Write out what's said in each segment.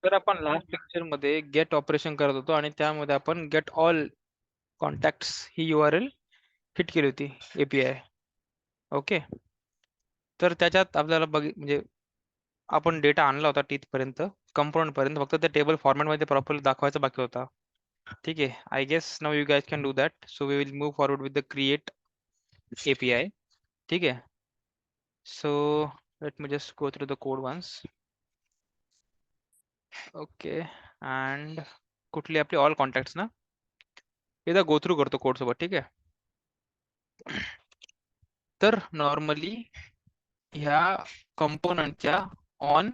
तर आपण last lecture मध्ये गेट ऑपरेशन करत होतो आणि त्यामध्ये आपण गेट ऑल कॉन्टॅक्ट्स ही URL हिट केली होती API. ओके. तर त्याच्यात आपल्याला म्हणजे आपण डेटा आणला होता तिथपर्यंत कंपोनंट पर्यंत, फक्त त्या टेबल फॉर्मॅट मध्ये प्रॉपरली दाखवायचा बाकी होता. ठीक आहे. I guess now you guys can do that. So we will move forward with the create API. ठीक आहे. So let me just go through the code once. Okay. And कुठली आपली ऑल कॉन्टॅक्ट्स ना, एकदा गो थ्रू करतो code सोबत. ठीक आहे. तर नॉर्मली ह्या कंपोनंटच्या ऑन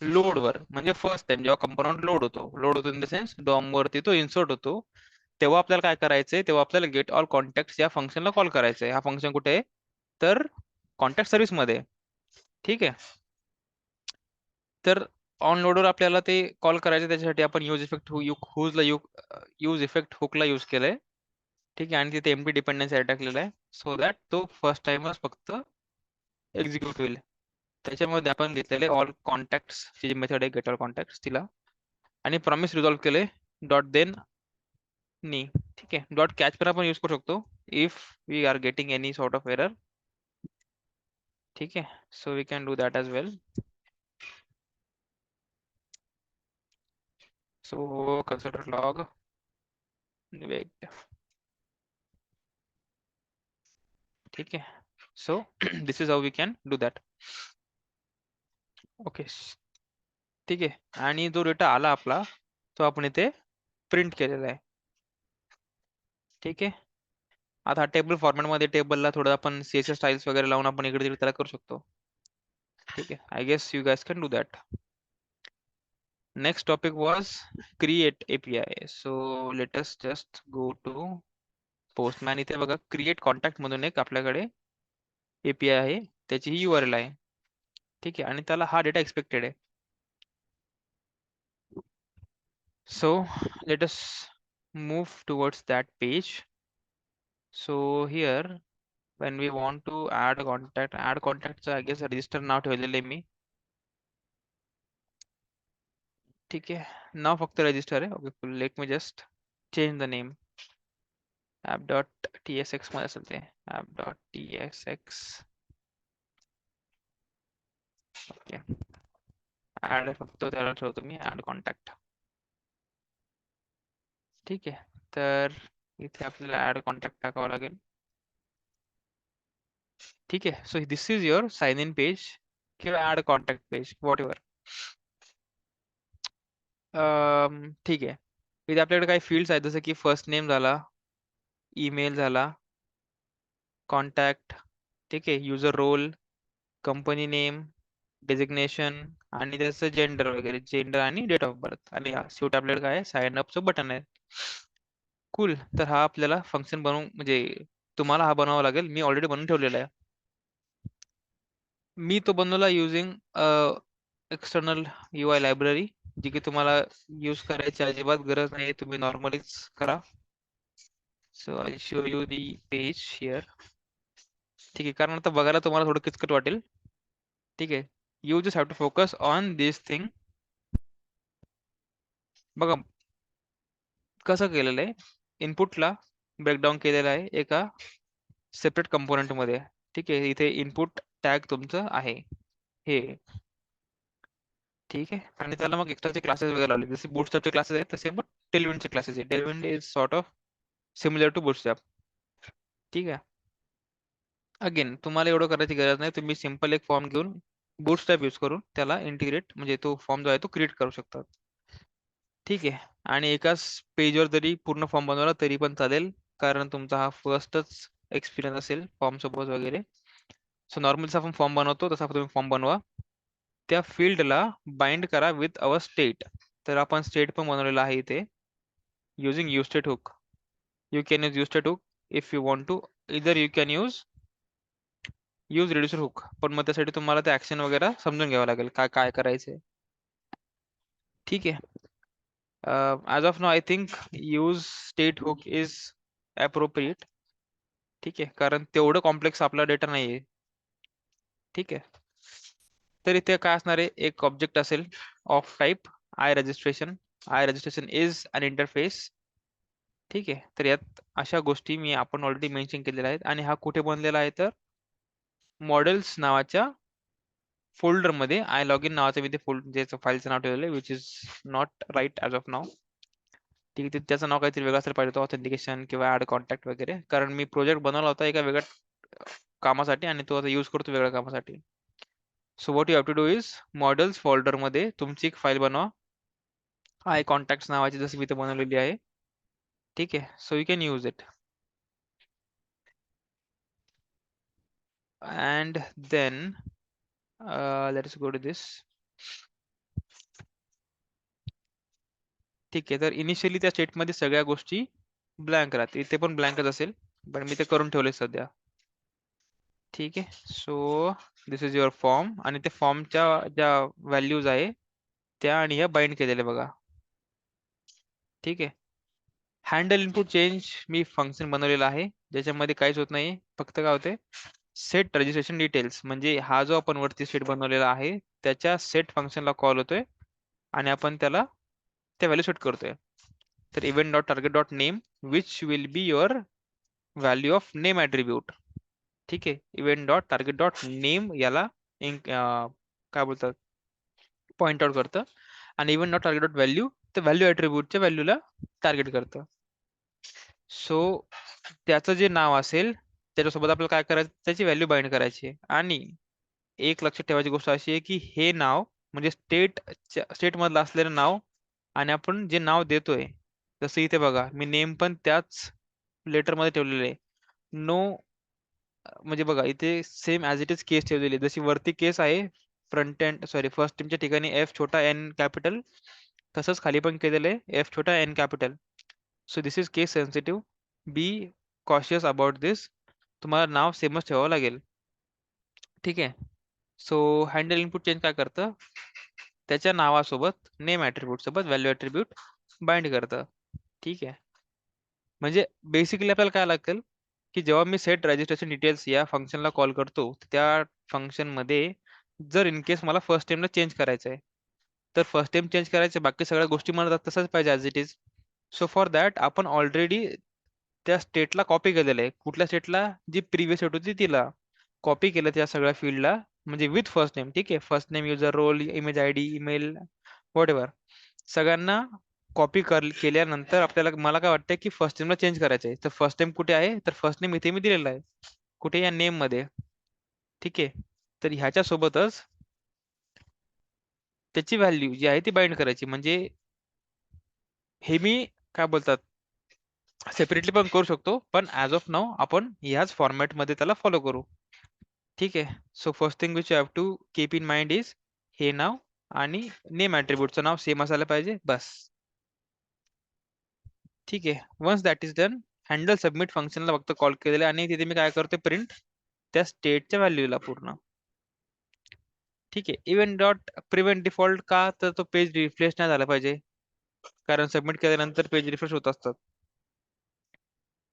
लोडवर, म्हणजे फर्स्ट टाइम जेव्हा कंपोनंट लोड होतो इन द सेन्स डॉम वरती तो इन्सर्ट होतो, तेव्हा आपल्याला काय करायचंय, तेव्हा आपल्याला गेट ऑल कॉन्टॅक्ट या फंक्शनला कॉल करायचंय. हा फंक्शन कुठे आहे, तर कॉन्टॅक्ट सर्व्हिस मध्ये. ठीक आहे. तर ऑन लोडवर आपल्याला ते कॉल करायचं, त्याच्यासाठी आपण यूज इफेक्ट यूज इफेक्ट हुकला यूज केलंय. ठीक आहे. आणि तिथे एमपी डिपेंडन्सी ऍड टाकलेला आहे, सो दॅट तो फर्स्ट टाइमच फक्त एक्झिक्यूट होईल. त्याच्यामध्ये आपण घेतलेले ऑल कॉन्टॅक्ट्स ची जी मेथड आहे गेट ऑल कॉन्टॅक्ट्स तिला, आणि प्रॉमिस रिझॉल्व्ह केले डॉट देन नी. ठीक आहे. डॉट कॅच पण आपण यूज करू शकतो if we are getting any sort of error. ठीक आहे. So we can do that as well. So consider log wait. ठीक आहे. So this is how we can do that. Okay. ठीक आहे. आणि जो डेटा आला आपला तो आपण इथे प्रिंट केलेला आहे. ठीक आहे. आता टेबल फॉर्मॅट मध्ये टेबलला थोडं आपण CSS स्टाईल्स वगैरे लावून आपण इकडे तिकडे त्याला करू शकतो. ठीक आहे. I guess you guys can do that. Next topic was create API. So let us just go to Postman. इथे बघा क्रिएट कॉन्टॅक्ट मधून एक आपल्याकडे API आहे, त्याची ही URL आहे. ठीक आहे. आणि त्याला हा डेटा एक्सपेक्टेड आहे. So let us move towards that page. So here when we want to add contactचं I guess रजिस्टर नाव ठेवलेलं आहे मी. ठीक आहे. नाव फक्त रजिस्टर आहे. Okay. Let me just change the name. app.tsx मध्ये असेल ते. app.tsx. ओके. ऍड फक्त त्याला ठेवतो मी ऍड कॉन्टॅक्ट. ठीक आहे. तर इथे आपल्याला ऍड कॉन्टॅक्ट टाकावं लागेल. ठीक आहे. So this is your sign in page किंवा add contact page, whatever. ठीक आहे. इथे आपल्याकडे काही फील्ड्स आहेत, जसं की फर्स्ट नेम झाला, ईमेल झाला, कॉन्टॅक्ट. ठीक आहे. User role, company name, designation आणि त्याचं जेंडर वगैरे, जेंडर आणि डेट ऑफ बर्थ. आणि शेवटी आपल्याकडे काय आहे, साइन अपचं बटन आहे. कूल. तर हा आपल्याला फंक्शन बनवून, म्हणजे तुम्हाला हा बनवावा लागेल. मी ऑलरेडी बनवून ठेवलेला आहे. मी तो बनवला युझिंग एक्सटर्नल UI लायब्ररी, जी की तुम्हाला यूज करायची अजिबात गरज नाही, तुम्ही नॉर्मलीच करा. So I show you the page here. ठीक आहे. कारण आता बघायला तुम्हाला थोडं किचकट वाटेल. ठीक आहे. You just have to focus on this thing. बघा कसं केलेलं आहे, इनपुटला ब्रेकडाऊन केलेलं आहे एका सेपरेट कंपोनंट मध्ये. ठीक आहे. इथे इनपुट टॅग तुमचं आहे हे. ठीक आहे. आणि त्याला मग एक्स्ट्राचे क्लासेस वगैरे लावले, जसे बूटस्ट्रॅपचे क्लासेस आहेत तसे मग टेलविंडचे क्लासेस आहेत. Tailwind is sort of similar to Bootstrap. ठीक आहे. अगेन तुम्हाला एवढं करायची गरज नाही, तुम्ही सिंपल एक फॉर्म घेऊन बूटस्ट्रॅप यूज करून त्याला इंटिग्रेट, म्हणजे तो फॉर्म जो आहे तो क्रिएट करू शकतात. ठीक आहे. आणि एकाच पेजवर जरी पूर्ण फॉर्म बनवला तरी पण चालेल, कारण तुमचा हा फर्स्टच एक्सपिरियन्स असेल फॉर्म सपोज वगैरे. सो नॉर्मल जसा आपण फॉर्म बनवतो तसा तुम्ही फॉर्म बनवा. त्या फील्डला बाइंड करा विथ अवर स्टेट. तर आपण स्टेट पण बनवलेला आहे इथे using UState hook. You can use UState hook if you want to. इधर you can use reducer hook, पण मग त्यासाठी तुम्हाला ते ऍक्शन वगैरे समजून घ्यावं लागेल काय काय करायचंय. ठीक आहे. As of now I think use state hook is appropriate. ठीक आहे. कारण तेवढं कॉम्प्लेक्स आपला डेटा नाही आहे. ठीक आहे. तर इथे काय असणार आहे, एक ऑब्जेक्ट असेल of type I registration is an interface. ठीक आहे, तर यात अशा गोष्टी मी आपण ऑलरेडी मेन्शन केलेल्या आहेत. आणि हा कुठे बनलेला आहे तर मॉडेल्स नावाच्या फोल्डर मध्ये आय लॉग इन नावाचं मी ते ज्याचं फाईलचं नाव ठेवलेलं आहे, which is not right as of now. ठीक आहे, त्याचं नाव काहीतरी वेगळं असेल पाहिजे होतं, ऑथेंटिकेशन किंवा ऍड कॉन्टॅक्ट वगैरे, कारण मी प्रोजेक्ट बनवला होता एका वेगळ्या कामासाठी आणि तो आता यूज करतो वेगळ्या कामासाठी. So what you have to do is models folder मध्ये तुमची एक फाईल बनवा आय कॉन्टॅक्ट नावाची, जशी मी इथे बनवलेली आहे. ठीक आहे, so you can use it. And then let's go to this. ठीक आहे, तर इनिशियली त्या स्टेटमध्ये सगळ्या गोष्टी ब्लँक राहतील. इथे पण ब्लँकच असेल, पण मी ते करून ठेवले सध्या. ठीक आहे, so this is your form. आणि त्या फॉर्मच्या ज्या व्हॅल्यूज आहे त्या आणि ह्या बाइंड केलेल्या बघा. ठीक आहे, हँडल इनपुट चेंज मी फंक्शन बनवलेलं आहे, ज्याच्यामध्ये काहीच होत नाही. फक्त काय होते, सेट रजिस्ट्रेशन डिटेल्स, म्हणजे हा जो आपण वरती सेट बनवलेला आहे त्याच्या सेट फंक्शनला कॉल होतोय आणि आपण त्याला त्या व्हॅल्यू सेट करतोय. तर event dot target dot name which will be your value of name attribute. ठीक आहे, event dot target dot name याला काय बोलतात, पॉइंट आउट करतं. आणि event dot target dot value तर व्हॅल्यू ॲट्रिब्यूटच्या व्हॅल्यूला टार्गेट करतं. सो त्याचं जे नाव असेल त्याच्यासोबत आपल्याला काय करायचं, त्याची व्हॅल्यू बाइंड करायची. आणि एक लक्षात ठेवायची गोष्ट अशी आहे की हे नाव म्हणजे स्टेट मधलं असलेलं नाव आणि आपण जे नाव देतोय, जसं इथे बघा मी नेम पण त्याच लेटर मध्ये ठेवलेले आहे. नो, म्हणजे बघा इथे सेम ॲज इट इज केस ठेवलेली आहे. जशी वरती केस आहे फर्स्ट टीमच्या ठिकाणी एफ छोटा एन कॅपिटल, तसंच खाली पण केलेलं आहे एफ छोटा N capital. So this is case sensitive, be cautious about this. तुम्हाला नाव सेमच ठेवावं लागेल. ठीक आहे, सो हँडल इनपुट चेंज काय करतं, त्याच्या नावासोबत नेम ॲट्रिब्यूट सोबत व्हॅल्यू ॲट्रिब्यूट बाइंड करतं. ठीक आहे, म्हणजे बेसिकली आपल्याला काय लागेल की जेव्हा मी सेट रजिस्ट्रेशन डिटेल्स या फंक्शनला कॉल करतो, त्या फंक्शनमध्ये जर इन केस मला फर्स्ट टाइमला चेंज करायचं आहे, तर फर्स्ट टाइम चेंज करायचं, बाकी सगळ्या गोष्टी मला तसंच पाहिजे as it is. So for that आपण ऑलरेडी त्या स्टेटला कॉपी केलेलं आहे. कुठल्या स्टेटला, जी प्रिव्हियस स्टेट होती तिला कॉपी केलं त्या सगळ्या फील्डला, म्हणजे विथ फर्स्ट नेम. ठीक आहे, first name, user role, image I D, email, whatever, सगळ्यांना कॉपी केल्यानंतर आपल्याला, मला काय वाटतं की फर्स्ट नेमला चेंज करायचं आहे. तर फर्स्ट नेम कुठे आहे, तर फर्स्ट नेम इथे मी दिलेला आहे, कुठे, या नेम मध्ये. ठीक आहे, तर ह्याच्या सोबतच त्याची व्हॅल्यू जी आहे ती बाइंड करायची. म्हणजे हे मी काय बोलतात सेपरेटली पण करू शकतो, पण ऍज ऑफ नाऊ आपण ह्याच फॉर्मॅट मध्ये त्याला फॉलो करू. ठीक आहे, so first thing which you have to keep in mind is हे नाव आणि नेम ॲट्रिब्यूटचं नाव सेम असायला पाहिजे, बस. ठीक आहे, once that is done, handle submit फंक्शनला फक्त कॉल केलेलं आहे आणि तिथे मी काय करतो, प्रिंट त्या स्टेटच्या व्हॅल्यूला पूर्ण. ठीक आहे, इव्हेंट डॉट प्रिव्हेंट डिफॉल्ट का, तर तो पेज रिफ्रेश नाही झाला पाहिजे, कारण सबमिट केल्यानंतर पेज रिफ्रेश होत असतात.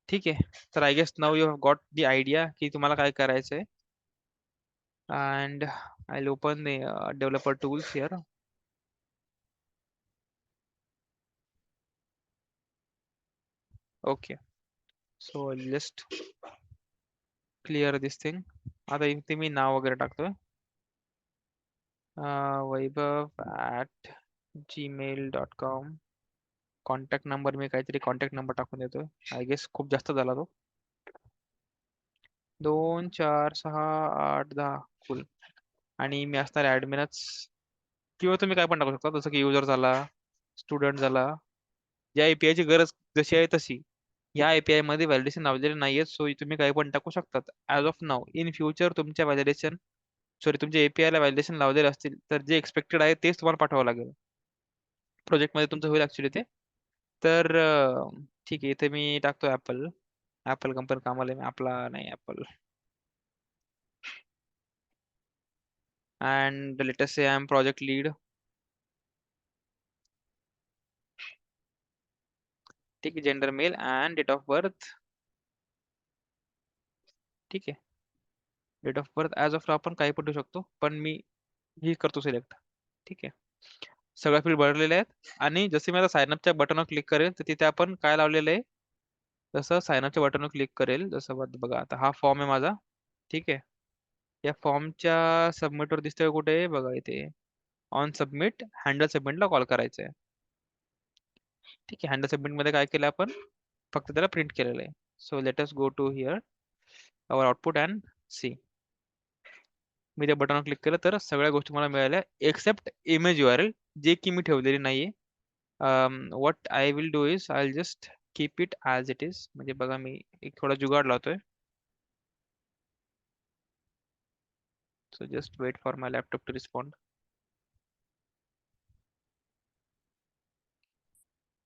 ठीक आहे, तर I guess now you have got the idea की तुम्हाला काय करायचंय. And I will open the developer tools here. Okay, so just clear this thing. आता इथे मी नाव वगैरे टाकतोय, वैभव@gmail.com. कॉन्टॅक्ट नंबर मी काहीतरी कॉन्टॅक्ट नंबर टाकून देतोय, आय गेस खूप जास्त झाला तो. 2 4 6 8 10 फुल. आणि मी असणार ऍडमिनच, किंवा तुम्ही काय पण टाकू शकता, जसं की युजर झाला, स्टुडंट झाला, या एपीआय ची गरज जशी आहे तशी. या एपीआय मध्ये व्हॅलिडेशन लावलेले नाहीये, सो तुम्ही काही पण टाकू शकतात as of now. In future तुमच्या व्हॅलिडेशन, सॉरी, तुमच्या एपीआय ला व्हॅलिडेशन लावलेले असतील तर जे एक्सपेक्टेड आहे तेच तुम्हाला पाठवावं लागेल. प्रोजेक्ट मध्ये तुमचं होईल ऍक्च्युली ते. तर ठीक आहे, इथे मी टाकतो ऍपल. ऍपल कंपनी कामाला आहे मी, आपला नाही Apple. And let's just say I am project lead. ठीक आहे, gender male and date of birth. ठीक आहे, date of birth as of आपण काही पण ठेवू शकतो, पण मी ही करतो सिलेक्ट. ठीक आहे, सगळ्या फील्ड भरलेल्या आहेत. आणि जसे मी आता सायनअपच्या बटनवर क्लिक करेल तर तिथे आपण काय लावलेलं आहे, जसं सायनअपच्या बटनवर क्लिक करेल, जसं बघा आता हा फॉर्म आहे माझा. ठीक आहे. या फॉर्मच्या सबमिटवर दिसतोय कुठे बघा इथे, ऑन सबमिट हँडल सबमिटला कॉल करायचं आहे. ठीक आहे. हँडल सबमिट मध्ये काय केलं आपण, फक्त त्याला प्रिंट केलेलं आहे. So let us go to here our output and see. मी त्या बटनवर क्लिक केलं तर सगळ्या गोष्टी मला मिळाल्या एक्सेप्ट इमेज URL, जे की मी ठेवलेली नाहीये. What I will do is I will just keep it as it is. म्हणजे बघा मी एक थोडा जुगाड लावतोय. So just wait for my laptop to respond.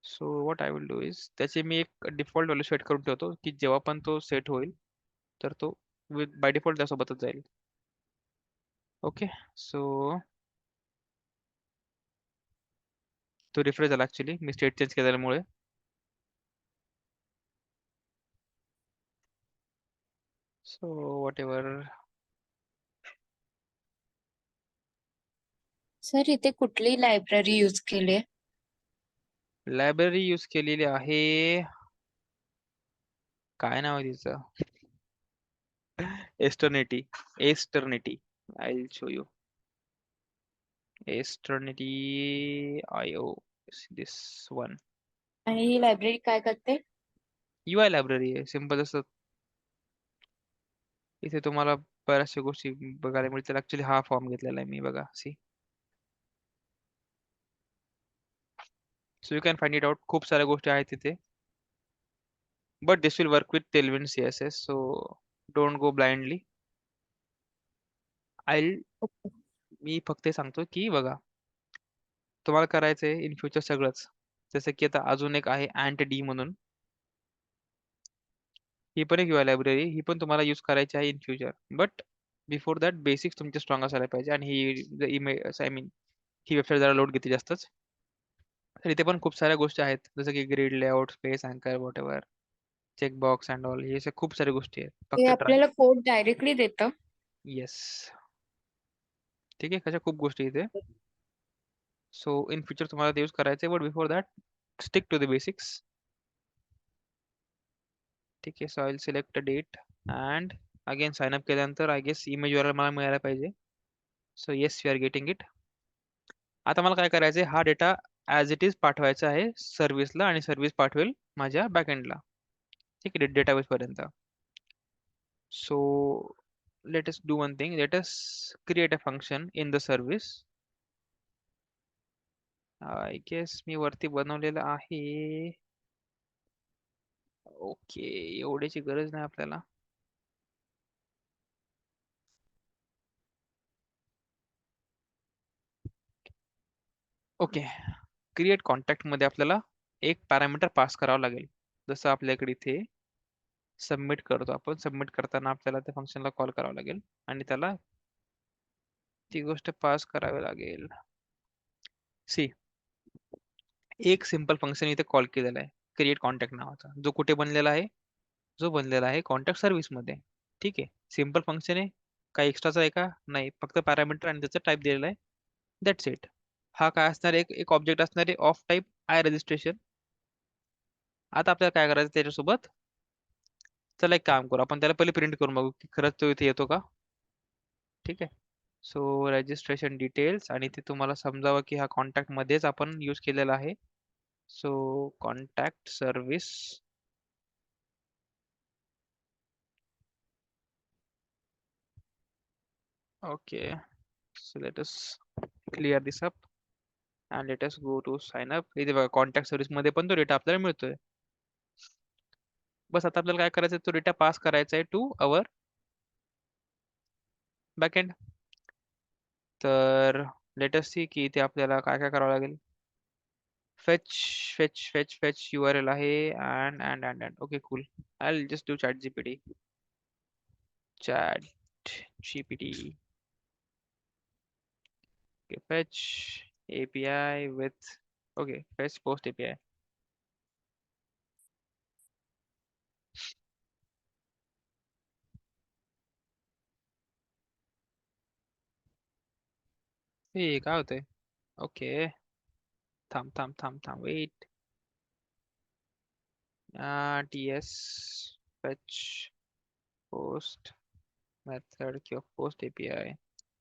So what I will do is, त्याची मी एक डिफॉल्ट व्हॅल्यू सेट करून ठेवतो की जेव्हा पण तो सेट होईल तर तो बाय डिफॉल्ट त्यासोबतच जाईल. ओके. सो तो रिफ्रेश झाला ऍक्च्युली मी स्टेट चेंज केल्यामुळे. So what ever. सर इथे कुठली लायब्ररी यूज केली आहे? लायब्ररी यूज केलेली आहे, काय नाव आहे तिचं, Aceternity. Aceternity, I will show you. Aceternity IO, this one. आणि ही लायब्ररी काय करते? UI लायब्ररी आहे, सिम्पल असं. इथे तुम्हाला बऱ्याचशा गोष्टी बघायला मिळतील. ऍक्च्युली हा फॉर्म घेतलेला आहे मी बघा, see. So you can find it out. खूप साऱ्या गोष्टी आहेत तिथे. But this will work with Tailwind CSS, so don't go blindly. I मी फक्त हे सांगतो की बघा, तुम्हाला करायचंय इन फ्युचर सगळंच. जसं की आता अजून एक आहे अँट डी म्हणून. ही पण एक UI लायब्ररी, ही पण तुम्हाला यूज करायची आहे in future. But before that basics तुमचे स्ट्रॉंग असायला पाहिजे. आणि ही इमेज आय मीन ही वेबसाईट जरा लोड घेते जास्तच. तर इथे पण खूप साऱ्या गोष्टी आहेत, जसं की ग्रिड लेआउट, स्पेस अँकर, what ever, checkbox and all, हे अशा खूप साऱ्या गोष्टी आहेत. हे फक्त ट्राय. आपल्याला कोड डायरेक्टली देतं? येस. ठीक आहे, कशा खूप गोष्टी इथे. सो इन फ्युचर तुम्हाला ते यूज करायचे, but before that stick to the basics. ठीक आहे. So I will select a date and again sign up केल्यानंतर आय गेस इमेज URL मला मिळायला पाहिजे. So yes we are getting it. आता मला काय करायचं आहे, हा डेटा ॲज इट इज पाठवायचा आहे सर्व्हिसला, आणि सर्व्हिस पाठवेल माझ्या बॅकएंडला. ठीक आहे, डेटाबेस पर्यंत. So let us do one thing, let us create a function in the service. I guess मी वरती बनवलेलं आहे. ओके, एवढ्याची गरज नाही आपल्याला. ओके. क्रिएट कॉन्टॅक्ट मध्ये आपल्याला एक पॅरामीटर पास करावं लागेल. जसं आपल्याकडे इथे सबमिट करतो आपण, सबमिट करताना आपल्याला त्या फंक्शनला कॉल करावं लागेल आणि त्याला ती गोष्ट पास करावी लागेल. सी, एक सिंपल फंक्शन इथे कॉल केलेला आहे क्रिएट कॉन्टॅक्ट नावाचा, जो कुठे बनलेला आहे, जो बनलेला आहे कॉन्टॅक्ट सर्व्हिस मध्ये. ठीक आहे. सिंपल फंक्शन आहे, काही एक्स्ट्राचा आहे का नाही, फक्त पॅरामीटर आणि त्याचा टाईप दिलेला आहे. That's it. हा काय असणार, एक ऑब्जेक्ट असणार आहे ऑफ टाईप आय रजिस्ट्रेशन. आता आपल्याला काय करायचं त्याच्यासोबत, चला एक काम करू, आपण त्याला पहिले प्रिंट करून बघू की खरंच तो इथे येतो का. ठीक आहे. सो रजिस्ट्रेशन डिटेल्स, आणि ते तुम्हाला समजावं की हा कॉन्टॅक्ट मध्येच आपण यूज केलेला आहे. So contact service. Okay. So let us clear this up and let us go to sign up. इथे बघा कॉन्टॅक्ट सर्व्हिस मध्ये पण तो डेटा आपल्याला मिळतोय. बस आता आपल्याला काय करायचं आहे, तो डेटा पास करायचा आहे टू अवर बॅकएंड. तर लेट अस सी की इथे आपल्याला काय काय करावं लागेल. Fetch fetch fetch fetch URL आहे and okay cool. I will just do chat GPT. Okay, fetch API with, okay, fetch post API. हे काय होतंय. ओके. थांब थांब थांब थांब weight. ts fetch post method किंवा post API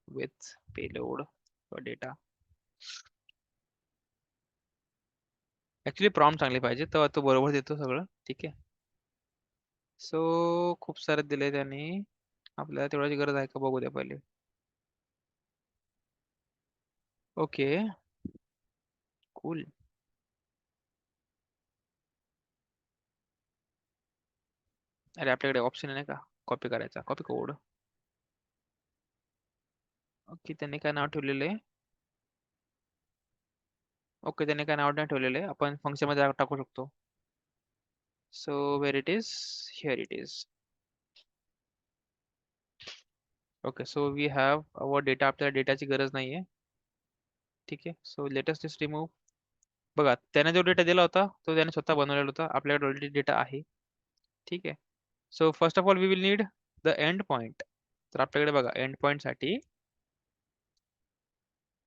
with payload for data. Actually prompt चांगले पाहिजे तेव्हा तो बरोबर देतो सगळं. ठीक आहे. सो खूप सारे दिले त्यांनी. आपल्याला तेवढ्याची गरज आहे का बघू द्या पहिले. Okay cool. अरे आपल्याकडे ऑप्शन आहे का कॉपी करायचा, कॉपी कोड. ओके त्यांनी काय नाव ठेवलेलं आहे. ओके त्यांनी काय नाव नाही ठेवलेलं आहे, आपण फंक्शन मध्ये टाकू शकतो. So where it is, here it is. Okay so we have our data. आपल्याला डेटाची गरज नाहीये. ठीक आहे. So let's just this remove. बघा त्याने जो डेटा दिला होता तो त्याने स्वतः बनवलेला होता. आपल्याकडे ऑलरेडी डेटा आहे. ठीक आहे. So first of all we will need the end point. तर आपल्याकडे बघा एंड पॉइंट साठी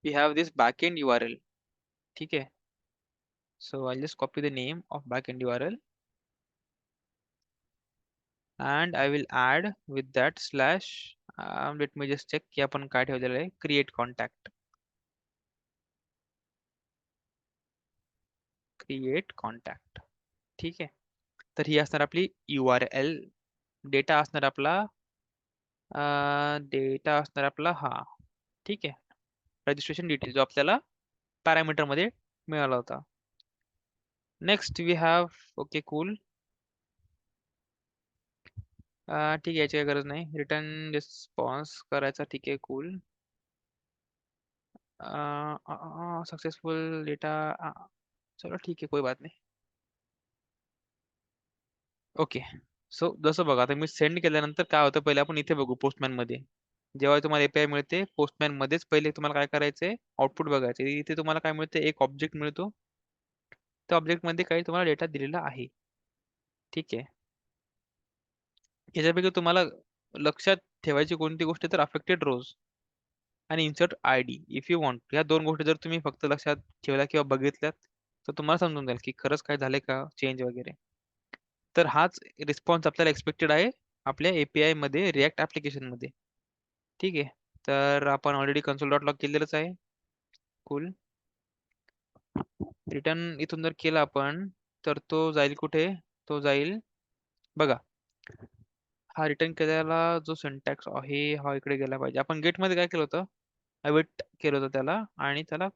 we have this backend URL. ठीक आहे. So I just copy the name of backend URL and I will add with that slash. Let me just check की आपण काय ठेवलेलं आहे. Create contact. Create contact. ठीक आहे. तर ही असणार आपली URL. डेटा असणार आपला हा. ठीक आहे. रजिस्ट्रेशन डिटेल जो आपल्याला पॅरामीटर मध्ये मिळाला होता. Next we have okay cool. ठीक आहे याची काही गरज नाही. रिटर्न रिस्पॉन्स करायचा. ठीक आहे कूल. Successful data. चलो ठीक आहे कोई बात नाही. ओके. सो जसं बघा आता मी सेंड केल्यानंतर काय होतं पहिले आपण इथे बघू पोस्टमॅन मध्ये. जेव्हा तुम्हाला API मिळते पोस्टमॅन मध्येच पहिले तुम्हाला काय करायचंय आउटपुट बघायचे. इथे तुम्हाला काय मिळते एक ऑब्जेक्ट मिळतो. त्या ऑब्जेक्ट मध्ये काही तुम्हाला डेटा दिलेला आहे. ठीक आहे. याच्यापैकी तुम्हाला लक्षात ठेवायची कोणती गोष्ट तर अफेक्टेड रोज आणि insert ID if you want. या दोन गोष्टी जर तुम्ही फक्त लक्षात ठेवल्या किंवा बघितल्यात तर तुम्हाला समजून जाईल की खरंच काय झालंय का चेंज वगैरे. तर हाच रिस्पॉन्स आपल्याला एक्सपेक्टेड आहे आपल्या API मध्ये रिॲक्ट ऍप्लिकेशन मध्ये. ठीक आहे. तर आपण ऑलरेडी कन्सोल डॉट लॉग केलेलंच आहे. कूल. रिटर्न इथून जर केला आपण तर तो जाईल कुठे. तो जाईल बघा हा रिटर्न केलेला जो सिंटॅक्स आहे हा इकडे गेला पाहिजे. आपण गेट मध्ये काय केलं होतं अवेट केलं होतं त्याला आणि त्याला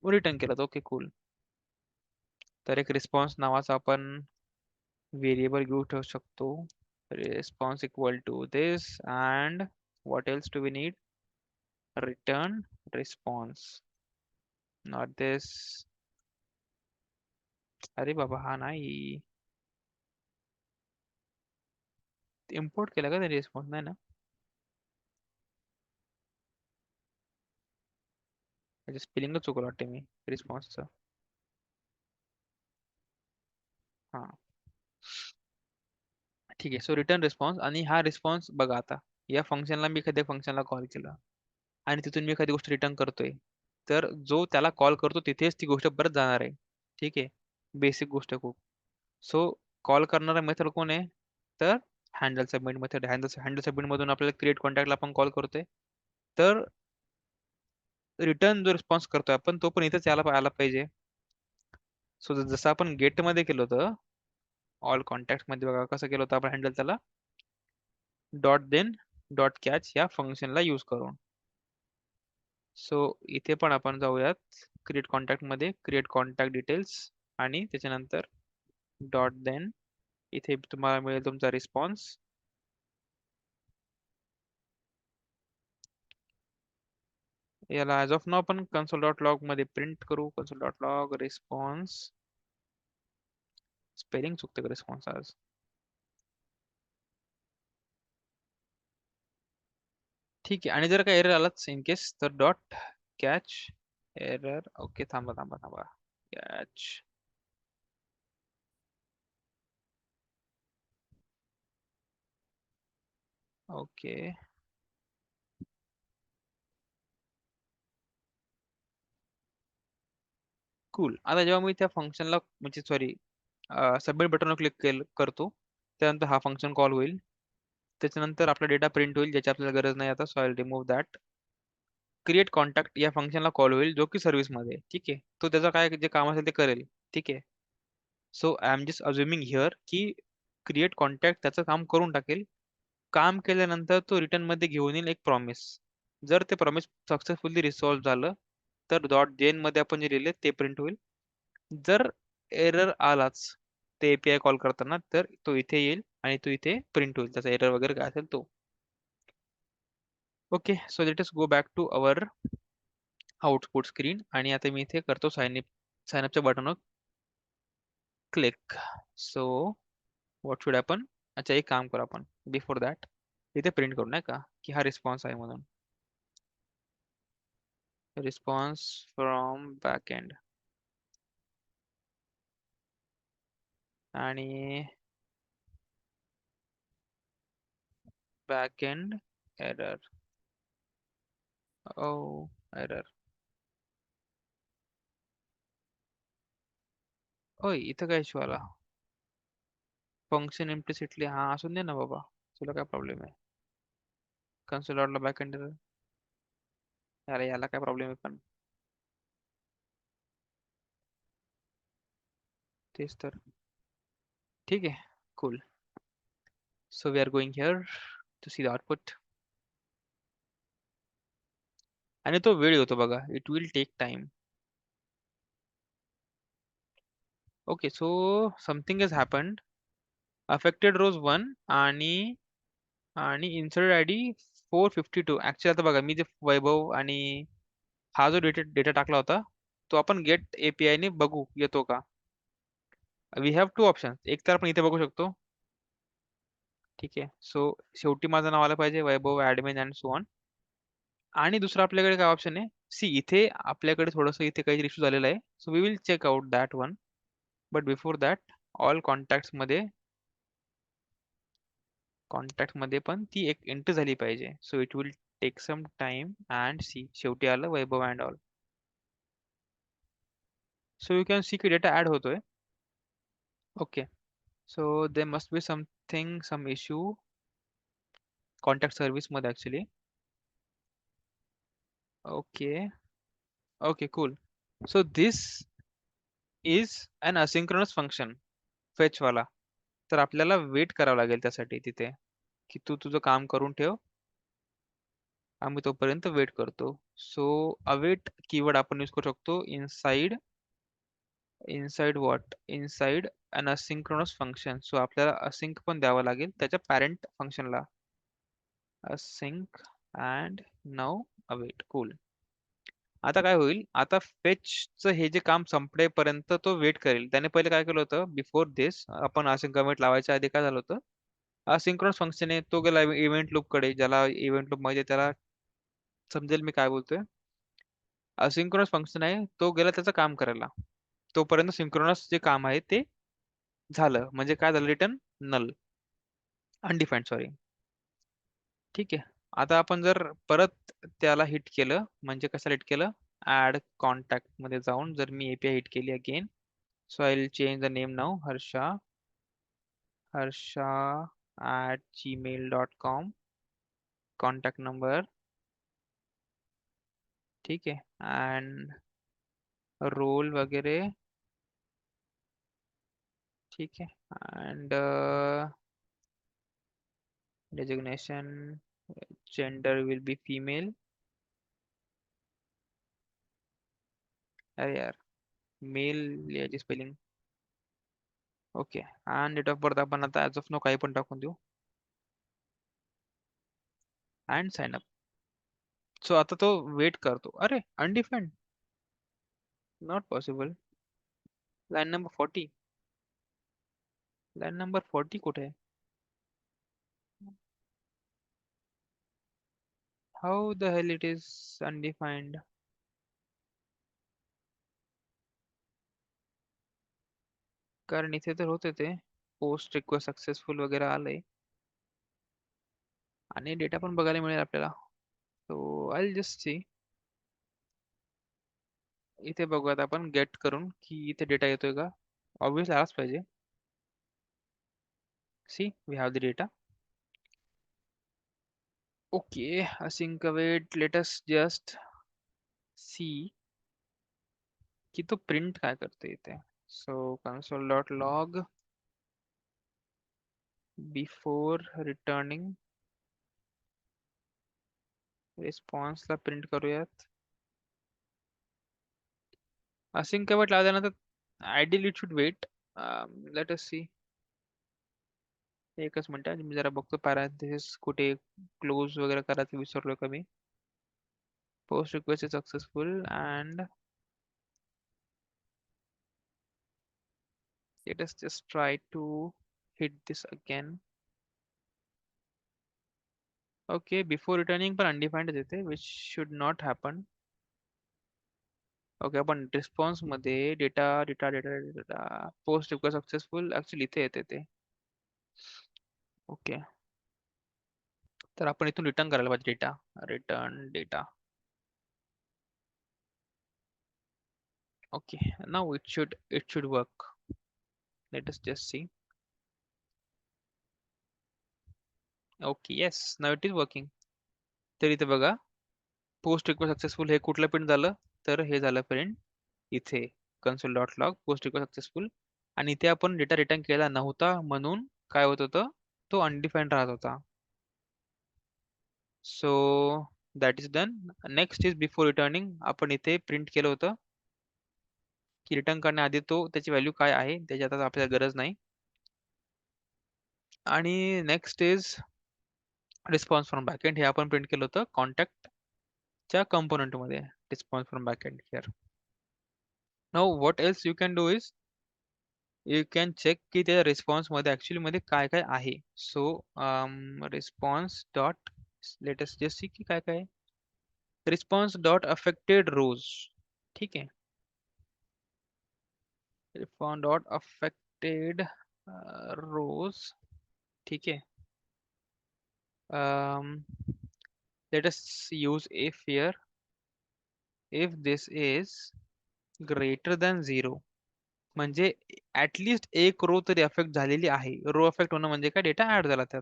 रिटर्न केलं होतं. Okay cool. तर एक रिस्पॉन्स नावाचा आपण व्हेरिएबल घेऊ ठेवू शकतो. Response equal to this and what else do we need? Return response. Not this. अरे बाबा हा नाही. इम्पोर्ट केला का त्याने रिस्पॉन्स नाही ना. त्याचे स्पेलिंगच चुकलं वाटते मी रिस्पॉन्सचं. हा ठीक आहे. सो रिटर्न रिस्पॉन्स आणि हा रिस्पॉन्स बघा आता या फंक्शनला मी एखाद्या फंक्शनला कॉल केला आणि तिथून मी एखादी गोष्ट रिटर्न करतोय तर जो त्याला कॉल करतो तिथेच ती गोष्ट परत जाणार आहे. ठीक आहे. बेसिक गोष्ट आहे खूप. सो कॉल करणारा मेथड कोण आहे तर handle submit method. Handle submit मधून आपल्याला क्रिएट कॉन्टॅक्टला आपण कॉल करतोय. तर रिटर्न जो रिस्पॉन्स करतोय आपण तो पण इथेच आला पाहिजे. सो जसं आपण गेट मध्ये केलं होतं ऑल कॉन्टॅक्ट मध्ये बघा कसं केलं होतं आपण हँडल त्याला डॉट देन डॉट कॅच या फंक्शनला यूज करून. सो इथे पण आपण जाऊयात क्रिएट कॉन्टॅक्ट मध्ये क्रिएट कॉन्टॅक्ट डिटेल्स आणि त्याच्यानंतर डॉट देन इथे तुम्हाला मिळेल तुमचा रिस्पॉन्स. याला ऍज ऑफ नाव आपण कन्सोल डॉट लॉग मध्ये प्रिंट करू. Console dot log response. Spelling चुकते का रिस्पॉन्स आज. ठीक आहे. आणि जर का एरर आलाच इन केस तर डॉट कॅच एरर. ओके थांबा थांबा थांबा. कॅच. Okay cool. आता जेव्हा मी त्या फंक्शनला म्हणजे सॉरी सबमिट बटनवर क्लिक करतो, त्यानंतर हा फंक्शन कॉल होईल. त्याच्यानंतर आपला डेटा प्रिंट होईल, ज्याची आपल्याला गरज नाही आता. So I remove that. Create contact या फंक्शनला कॉल होईल, जो की सर्व्हिसमध्ये. ठीक आहे, तो त्याचा काय जे काम असेल ते करेल. ठीक आहे. So I am just assuming here की क्रिएट कॉन्टॅक्ट त्याचं काम करून टाकेल. काम केल्यानंतर तो रिटर्न मध्ये घेऊन येईल एक प्रॉमिस. जर ते प्रॉमिस सक्सेसफुली रिसॉल्व्ह झालं तर डॉट जेन मध्ये आपण जे लिहिले ते प्रिंट होईल. जर एरर आलाच ते एपीआय कॉल करताना, तर तो इथे येईल आणि तो इथे प्रिंट होईल, त्याचा एरर वगैरे काय असेल तो. Okay, so let us go back to our output screen. आणि आता मी इथे करतो साइन अपच्या बटनवर क्लिक. सो व्हॉट शुड आपण, अच्छा एक काम करू आपण बिफोर दॅट, इथे प्रिंट करू नाही का की हा रिस्पॉन्स आहे म्हणून. रिस्पॉन्स फ्रॉम बॅकएंड आणि बॅकएंड एरर. ओ एरर. ओय इथं काय इश्यू आला? फंक्शन इम्प्लिसिटली, हा असून दे ना बाबा, तुला काय प्रॉब्लेम आहे? कन्सोल लॉगला बॅकएंड एरर. अरे याला काय प्रॉब्लेम आहे पण? तेच तर. ठीक आहे, cool. So we are going here to see the output. आणि तो वेळ होतो बघा, it will take time. Okay, so something has happened. Affected rows 1 आणि आणि इन्सर्ट आय डी 452. ऍक्च्युली आता बघा, मी जे वैभव आणि हा जो डेटा टाकला होता, तो आपण गेट एपीआय ने बघू येतो का. We have two option. एक तर आपण इथे बघू शकतो. ठीक आहे, सो शेवटी माझं नाव आलं पाहिजे, वैभव ऍडमिन अँड सो ऑन. आणि दुसरं आपल्याकडे काय ऑप्शन आहे, सी इथे आपल्याकडे थोडंसं इथे काही इश्यू झालेला आहे. So we will check out that one. But before that all contact मध्ये पण ती एक एंट्री झाली पाहिजे. So it will take some time and see शेवटी आलं Vaibhav and all. So you can see की डेटा ऍड होतोय. Okay, so they must be something some issue contact service मध्ये actually. Okay. Okay cool. So this is an asynchronous function, fetch वाला. तर आपल्याला weight करावं लागेल त्यासाठी तिथे, की तू तुझं काम करून ठेव, आम्ही तोपर्यंत वेट करतो. सो अवेट कीवर्ड आपण यूज करू शकतो inside. Inside what? Inside an asynchronous function. So आपल्याला असिंक पण द्यावं लागेल त्याच्या पॅरेंट फंक्शनला. असिंक अँड नाव अवेट. कूल. आता काय होईल, आता फेचचं हे जे काम संपेपर्यंत तो वेट करेल. त्याने पहिले काय केलं होतं, बिफोर दिस आपण असिंक कमिट लावायच्या आधी काय झालं होतं, असिंक्रोनस फंक्शन आहे तो गेला इव्हेंट लूप कडे. ज्याला इव्हेंट लूप माहिती आहे त्याला समजेल मी काय बोलतोय. असिंक्रोनस फंक्शन आहे तो गेला त्याचं काम करायला. तोपर्यंत सिंक्रोनस जे काम आहे ते झालं, म्हणजे काय झालं, रिटर्न नल, अनडिफाईन्ड सॉरी. ठीक आहे. आता आपण जर परत त्याला हिट केलं, म्हणजे कशाला हिट केलं, ऍड कॉन्टॅक्ट मध्ये जाऊन जर मी एपीआय हिट केली again. So I will change the name नाव, harsha@gmail.com. Contact number. ठीक आहे, अँड रोल वगैरे. ठीक आहे, and designation gender will be female. अरे यार, मेल याची spelling. Okay, and date of birth आपण आता ॲज ऑफ नो काही पण टाकून देऊ. And sign up. सो आता तो वेट करतो. अरे undefined, not possible. Line number 40. Line number 40 कुठे आहे? How the hell it is undefined? कारण इथे तर होते ते पोस्ट रिक्वेस्ट सक्सेसफुल वगैरे आलंय आणि डेटा पण बघायला मिळेल आपल्याला. So I just see. इथे बघूयात आपण गेट करून की इथे डेटा येतोय का. ऑब्विसली आलाच पाहिजे. See we have the data. Okay async await, let us just see की तो प्रिंट काय करते इथे. So console.log before returning response ला प्रिंट करूयात. async await लावल्यानंतर ideally it should wait. Let us see. एकच मिनिट मी जरा बघतो पॅरेंथेसिस कुठे क्लोज वगैरे करायचं विसरलो का मी. Post request is successful and let us just try to hit this again. Okay, before returning पण undefined येते which should not happen. Okay आपण रिस्पॉन्स मध्ये data data data data post request successful actually इथे येते ते. Okay तर आपण इथून रिटर्न करायला पाहिजे data. Return data. Okay now it should work. Late us just see. Okay yes now it is working. तर इथे बघा पोस्ट रिक्वेस्ट सक्सेसफुल हे कुठलं प्रिंट झालं तर हे झालं प्रिंट इथे console.log पोस्ट रिक्वेस्ट सक्सेसफुल. आणि इथे आपण डेटा रिटर्न केला नव्हता म्हणून काय होत होतं तो अनडिफाईन्ड राहत होता. So that is done. Next is before returning. आपण इथे प्रिंट केलं होतं की रिटर्न करण्याआधी तो त्याची व्हॅल्यू काय आहे त्याची आता आपल्याला गरज नाही. आणि next is response from backend. हे आपण प्रिंट केलं होतं कॉन्टॅक्टच्या कंपोनंट मध्ये. Response from backend here. Now what else you can do is you can check की त्या रिस्पॉन्स मध्ये ऍक्च्युली मध्ये काय काय आहे. So response dot let's just see की काय काय आहे. Response dot affected rows. ठीक आहे. Response dot affected rows. ठीक आहे. let us use if here. if this is greater than 0 म्हणजे ऍटलिस्ट एक रो तरी अफेक्ट झालेली आहे. रो अफेक्ट होणं म्हणजे काय डेटा ऍड झाला त्यात.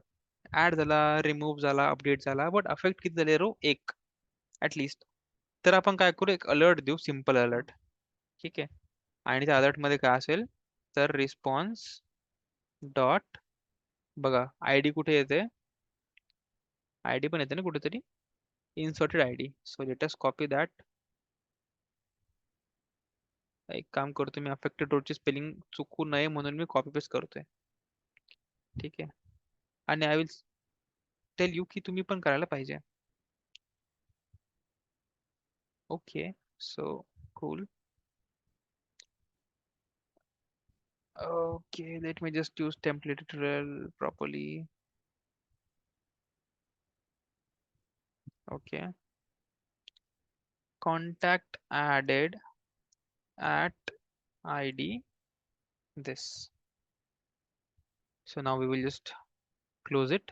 ऍड झाला रिमूव्ह झाला अपडेट झाला बट अफेक्ट किती झाले रो एक ऍटलिस्ट. तर आपण काय करू एक अलर्ट देऊ सिम्पल अलर्ट. ठीक आहे. आणि त्या अलर्ट मध्ये काय असेल तर रिस्पॉन्स डॉट बघा आयडी कुठे येते. आयडी पण येते ना कुठेतरी inserted ID. So let us copy that. एक काम करतो मी अफेक्टेड रोडची स्पेलिंग चुकू नये म्हणून मी कॉपी पेस्ट करतोय. ठीक आहे. आणि आय विल टेल यू की तुम्ही पण करायला पाहिजे. Okay so cool. Okay, let me just use template tutorial properly. Okay. Contact added at ID this. So now we will just close it.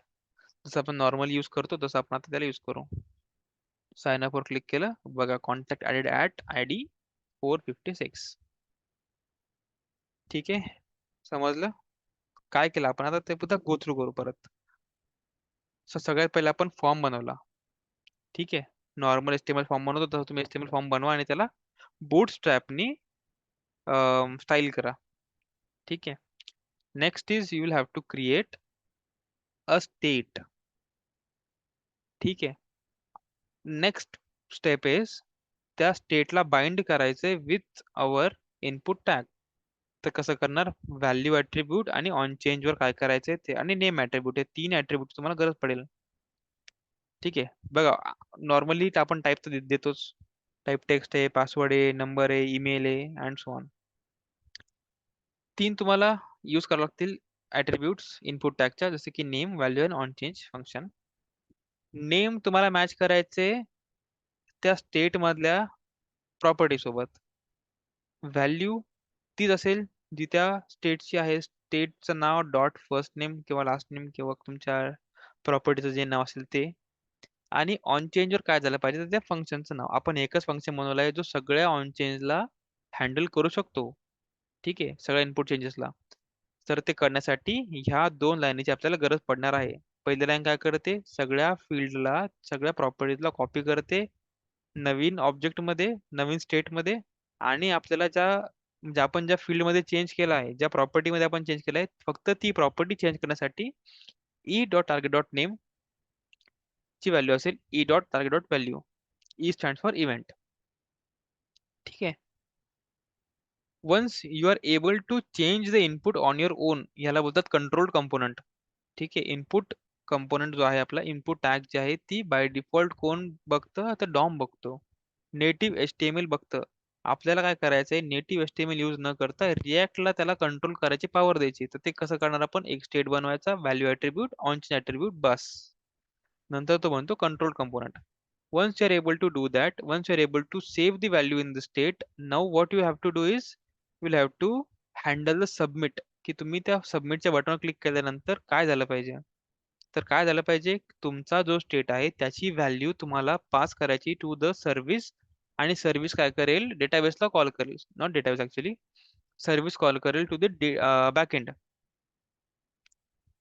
जसं आपण नॉर्मली यूज करतो तसं आपण आता त्याला यूज करू. साइन अप वर क्लिक केलं बघा कॉन्टॅक्ट ऍडेड ऍट ID 456. ठीक आहे समजलं काय केलं आपण आता ते पुन्हा गो थ्रू करू परत. सगळ्यात पहिले आपण फॉर्म बनवला. ठीक आहे. नॉर्मल HTML फॉर्म बनवतो तसं तुम्ही HTML फॉर्म बनवा आणि त्याला बूटस्ट्रॅपनी स्टाईल करा. ठीक आहे. Next is you will have to create a state. ठीक आहे. नेक्स्ट स्टेप इज त्या स्टेटला बाइंड करायचे विथ अवर इनपुट टॅग. तर कसं करणार व्हॅल्यू ऍट्रिब्यूट आणि ऑन चेंज वर काय करायचे ते आणि नेम ऍट्रिब्यूट हे 3 ऍट्रिब्यूट तुम्हाला गरज पडेल. ठीक आहे. बघा नॉर्मली आपण टाईप तर देतोच. टाईप टेक्स्ट आहे पासवर्ड आहे नंबर आहे ईमेल आहे अँड सो ऑन. 3 तुम्हाला यूज करावे लागतील ऍट्रिब्यूट्स इनपुट टॅगच्या जसे की नेम व्हॅल्यू आणि ऑन चेंज फंक्शन. नेम तुम्हाला मॅच करायचे त्या स्टेट मधल्या प्रॉपर्टी सोबत. व्हॅल्यू तीच असेल जी त्या स्टेटची आहे. स्टेटचं नाव डॉट फर्स्ट नेम किंवा लास्ट नेम किंवा तुमच्या प्रॉपर्टीचं जे नाव असेल ते. आणि ऑन चेंजवर काय झालं पाहिजे तर त्या फंक्शनचं नाव. आपण एकच फंक्शन बनवलं आहे जो सगळ्या ऑन चेंजला हँडल करू शकतो. ठीक आहे, सगळ्या इनपुट चेंजेसला. तर ते करण्यासाठी ह्या दोन लाईनीची आपल्याला गरज पडणार आहे. पहिली लाईन काय करते, सगळ्या फील्डला सगळ्या प्रॉपर्टीजला कॉपी करते नवीन ऑब्जेक्टमध्ये, नवीन स्टेटमध्ये. आणि आपल्याला म्हणजे आपण ज्या फील्डमध्ये चेंज केला आहे, ज्या प्रॉपर्टीमध्ये आपण चेंज केला आहे, फक्त ती प्रॉपर्टी चेंज करण्यासाठी e dot target dot name ची व्हॅल्यू असेल e dot target dot value. E stand for event. ठीक आहे. Once you are able to change the input on your own, याला बोलतात कंट्रोल्ड कंपोनंट. ठीक आहे. इनपुट कंपोनंट जो आहे आपला, इनपुट टॅग जे आहे ती बाय डिफॉल्ट कोण बघतं तर डॉम बघतो. नेटिव्ह एचटीएमएल बघतं. आपल्याला काय करायचंय, नेटिव्ह एचटीएमएल यूज न करता रिॲक्टला त्याला कंट्रोल करायची पॉवर द्यायची. तर ते कसं करणार आपण, एक स्टेट बनवायचा, value attribute, on change attribute, बस. नंतर तो बनतो control component. Once you're able to do that, once you're able to save the value in the state, now what you have to do is you'll have to handle the submit. की तुम्ही त्या सबमिटच्या बटनवर click केल्यानंतर काय झालं पाहिजे, तर काय झालं पाहिजे, तुमचा जो स्टेट आहे त्याची व्हॅल्यू तुम्हाला पास करायची टू द सर्व्हिस. आणि सर्व्हिस काय करेल, डेटाबेसला कॉल करेल, not database actually, service call करेल टू द बॅकएंड.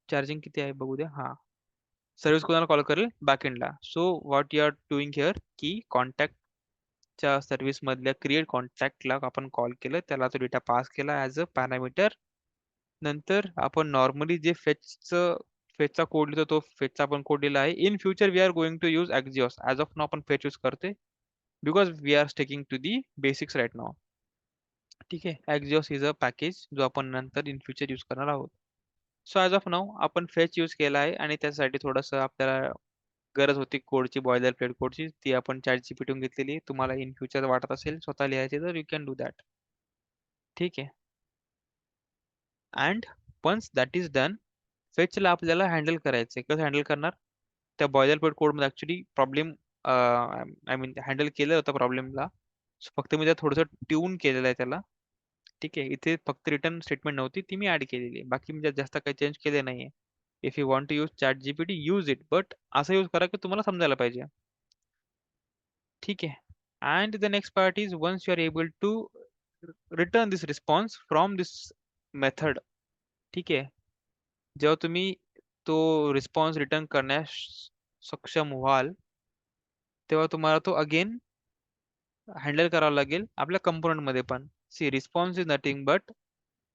चार्जिंग किती आहे बघू द्या. हा, सर्व्हिस कोणाला कॉल करेल, बॅकएंडला. So what you are doing here, की च्या सर्व्हिस मधल्या क्रिएट कॉन्टॅक्टला आपण कॉल केलं, त्याला तो डेटा पास केला ऍज अ पॅरामीटर. नंतर आपण नॉर्मली जे फेचचा कोड लिहितो, तो फेचचा आपण कोड लिहिला आहे. In future we are going to use Axios. As of now आपण फेच यूज करते because we are sticking to the basics right now. ठीक आहे. एक्झिओस इज अ पॅकेज जो आपण नंतर इन फ्युचर यूज करणार आहोत. सो ॲज ऑफ नाव आपण फेच यूज केला आहे आणि त्यासाठी थोडंसं आपल्याला गरज होती कोडची, बॉयलर प्लेट कोडची, ती आपण चॅट जीपीटीतून घेतलेली. तुम्हाला इन फ्युचर वाटत असेल स्वतः लिहायचे तर यू कॅन डू दॅट. ठीक आहे. And once that is done, फेचला आपल्याला हँडल करायचं. कसं हँडल करणार, त्या बॉयलर प्लेट कोडमध्ये actually problem, I mean handle केलं होतं प्रॉब्लेमला. फक्त मी त्यात थोडंसं ट्यून केलेलं आहे त्याला. ठीक आहे. इथे फक्त रिटर्न स्टेटमेंट नव्हती, ती मी ऍड केलेली आहे. बाकी मी त्यात जास्त काही चेंज केले नाहीये. If you want to use ChatGPT, use it, but असं यूज करा की तुम्हाला समजायला पाहिजे. ठीक आहे. And the next part is once you are able to return this response from this method. ठीक आहे. जेव्हा तुम्ही तो रिस्पॉन्स रिटर्न करण्यास सक्षम व्हाल, तेव्हा तुम्हाला तो अगेन हँडल करावा लागेल आपल्या कंपोनंट मध्ये पण. See, response is nothing but,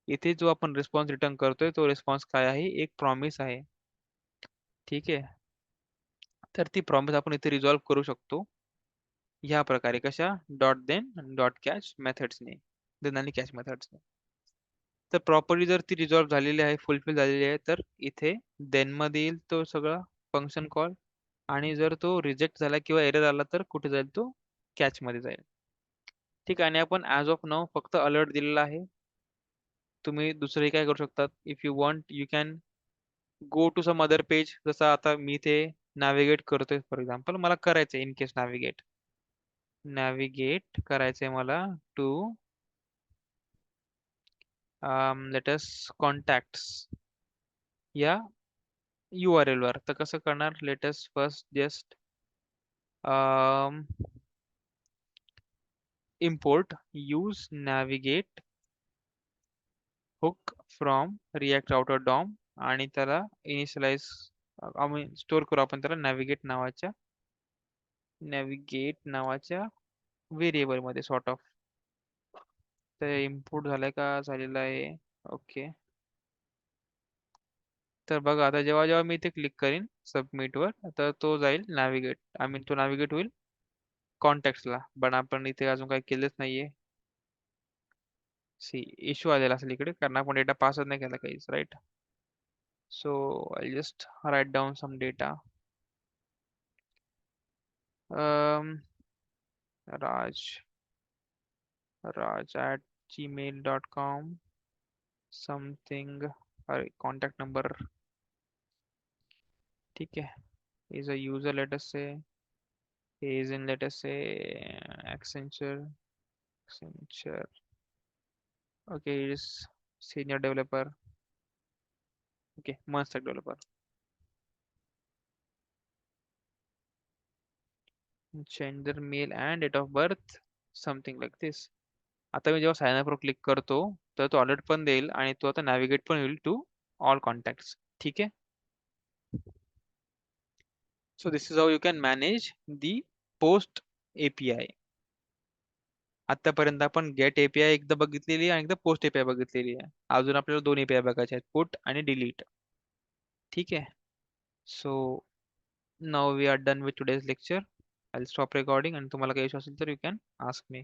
इथे जो आपण रिस्पॉन्स रिटर्न करतोय तो रिस्पॉन्स काय आहे, एक प्रॉमिस आहे. ठीक आहे. तर ती प्रॉमिस आपण इथे रिझॉल्व्ह करू शकतो ह्या प्रकारे. कशा, डॉट देन डॉट कॅच मेथड्सने, देन आणि कॅच मेथड्सने. तर प्रॉपर्टी जर ती रिझॉल्व्ह झालेली आहे, फुलफिल झालेली आहे, तर इथे देन मध्ये येईल तो सगळा फंक्शन कॉल. आणि जर तो रिजेक्ट झाला किंवा एरर आला तर कुठे जाईल, तो कॅच मध्ये जाईल. ठीक आहे. आणि आपण ऍज ऑफ नाऊ फक्त अलर्ट दिलेला आहे. तुम्ही दुसरे काय करू शकतात, if you want you can go to some other page. जसं आता मी ते नॅव्हिगेट करतोय, फॉर एक्झाम्पल मला करायचंय इन केस नॅव्हिगेट, करायचंय मला टू लेटस कॉन्टॅक्ट्स या URL वर. तर कसं करणार, let's first just import use navigate hook from react router dom. आणि त्याला इनिशियलाइज, आम्ही स्टोअर करू आपण त्याला नॅव्हिगेट नावाच्या व्हेरिएबल मध्ये सॉर्ट ऑफ. ते इम्पोर्ट झालंय का, झालेलं आहे. ओके. तर बघा आता जेव्हा जेव्हा मी इथे क्लिक करीन सबमिट वर, तर तो जाईल नॅव्हिगेट, आय मीन तो नॅव्हिगेट होईल कॉन्टॅक्ट्सला. पण आपण इथे अजून काही केलंच नाहीये. सी, इश्यू आलेला असेल इकडे, कारण आपण डेटा पासच नाही केला काहीच, right. So I just write down some data. Raj raj@gmail.com something, अरे कॉन्टॅक्ट नंबर. ठीक है. is a user, let us say. He is in, let us say, Accenture. Okay, he is senior developer. Okay, master developer. Gender male and date of birth something like this. आता मी जेव्हा sign up वर click करतो तर तो alert पण देईल आणि तो आता नॅव्हिगेट पण होईल टू ऑल कॉन्टॅक्ट्स. ठीक आहे. So this is how you can manage the post API. आतापर्यंत आपण गेट एपीआय एकदा बघितलेली आहे आणि एकदा पोस्ट एपीआय बघितलेली आहे. अजून आपल्याला दोन एपीआय बघायचे आहेत, पुट आणि डिलीट. ठीक आहे. So now we are done with today's lecture. I stop recording आणि तुम्हाला काही इश्यू असेल तर यू कॅन आस्क मी.